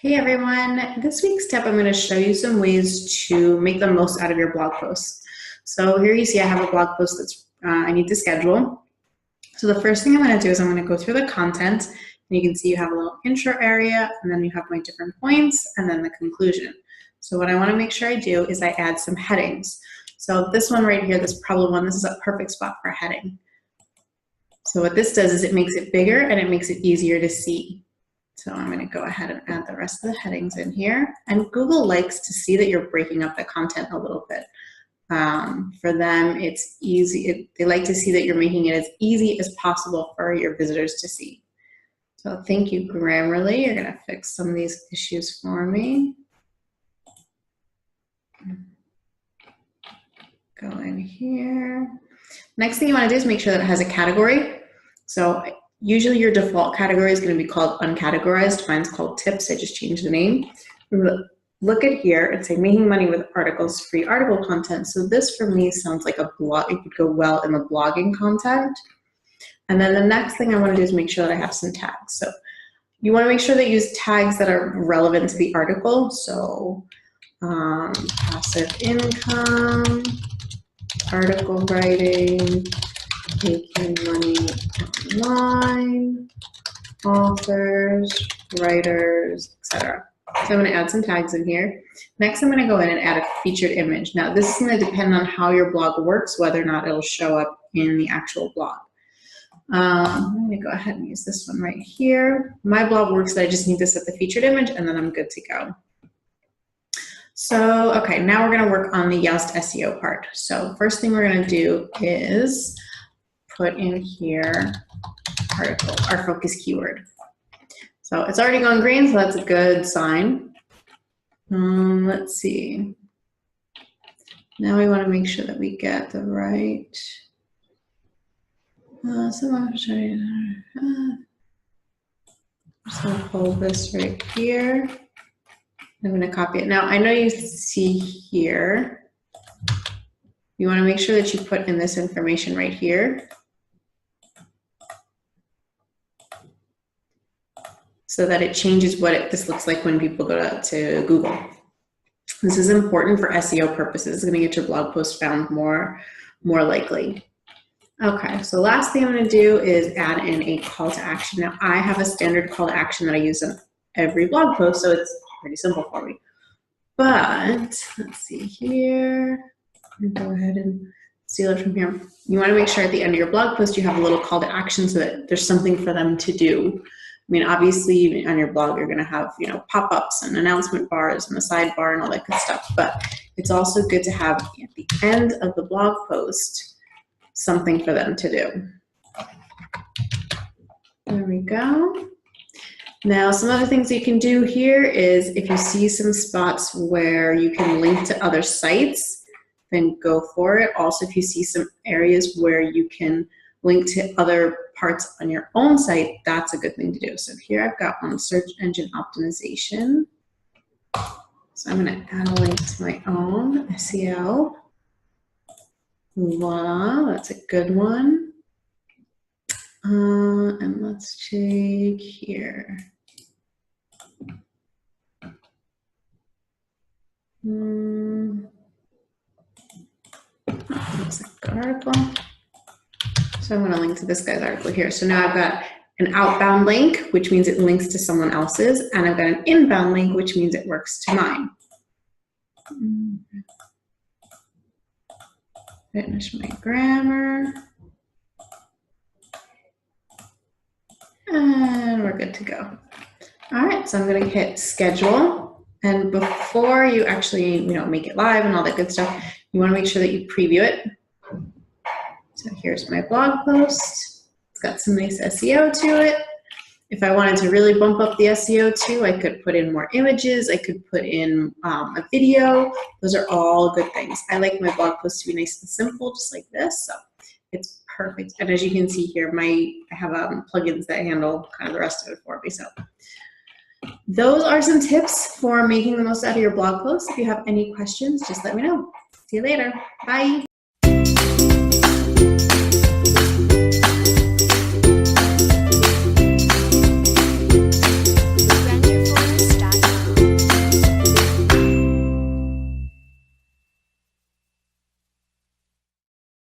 Hey everyone, this week's tip I'm going to show you some ways to make the most out of your blog posts. So here you see I have a blog post that's I need to schedule. So the first thing I'm going to do is I'm going to go through the content, and you can see you have a little intro area, and then you have my different points, and then the conclusion. So what I want to make sure I do is I add some headings. So this one right here, this problem one, this is a perfect spot for a heading. So what this does is it makes it bigger and it makes it easier to see. So I'm going to go ahead and add the rest of the headings in here. And Google likes to see that you're breaking up the content a little bit. For them, it's easy. They like to see that you're making it as easy as possible for your visitors to see. So thank you, Grammarly. You're going to fix some of these issues for me. Go in here. Next thing you want to do is make sure that it has a category. So usually your default category is going to be called uncategorized. Mine's called tips. I just changed the name. Look at here and say making money with articles, free article content. So this for me sounds like a blog. It could go well in the blogging content. And then the next thing I want to do is make sure that I have some tags. So you want to make sure that you use tags that are relevant to the article. So passive income, article writing, making money online, authors, writers, etc. So I'm going to add some tags in here. Next, I'm going to go in and add a featured image. Now, this is going to depend on how your blog works, whether or not it'll show up in the actual blog. I'm going to go ahead and use this one right here. My blog works that I just need to set the featured image, and then I'm good to go. So, okay, now we're going to work on the Yoast SEO part. So first thing we're going to do is put in here article, our focus keyword. So it's already gone green, so that's a good sign. Let's see. Now we want to make sure that we get the right. So I'm just going to hold this right here. I'm going to copy it. Now I know you see here. You want to make sure that you put in this information right here, so that it changes what this looks like when people go to Google. This is important for SEO purposes. It's going to get your blog post found more likely. Okay, so last thing I'm going to do is add in a call to action. Now I have a standard call to action that I use in every blog post, so it's pretty simple for me. But let's see here. Go ahead and steal it from here. You want to make sure at the end of your blog post you have a little call to action so that there's something for them to do. I mean, obviously on your blog you're going to have, pop-ups and announcement bars and a sidebar and all that good stuff, but it's also good to have at the end of the blog post something for them to do. There we go. Now, some other things you can do here is if you see some spots where you can link to other sites, then go for it. Also, if you see some areas where you can link to other parts on your own site, that's a good thing to do. So here I've got one, search engine optimization. So I'm going to add a link to my own SEO. Voila, that's a good one. And let's check here. That's a good article. So I'm going to link to this guy's article here. So now I've got an outbound link, which means it links to someone else's, and I've got an inbound link, which means it works to mine. Finish my grammar. And we're good to go. All right, so I'm going to hit schedule. And before you actually, make it live and all that good stuff, you want to make sure that you preview it. So here's my blog post. It's got some nice SEO to it. If I wanted to really bump up the SEO too, I could put in more images. I could put in a video. Those are all good things. I like my blog post to be nice and simple, just like this. So it's perfect. And as you can see here, I have plugins that handle kind of the rest of it for me. So those are some tips for making the most out of your blog posts. If you have any questions, just let me know. See you later. Bye.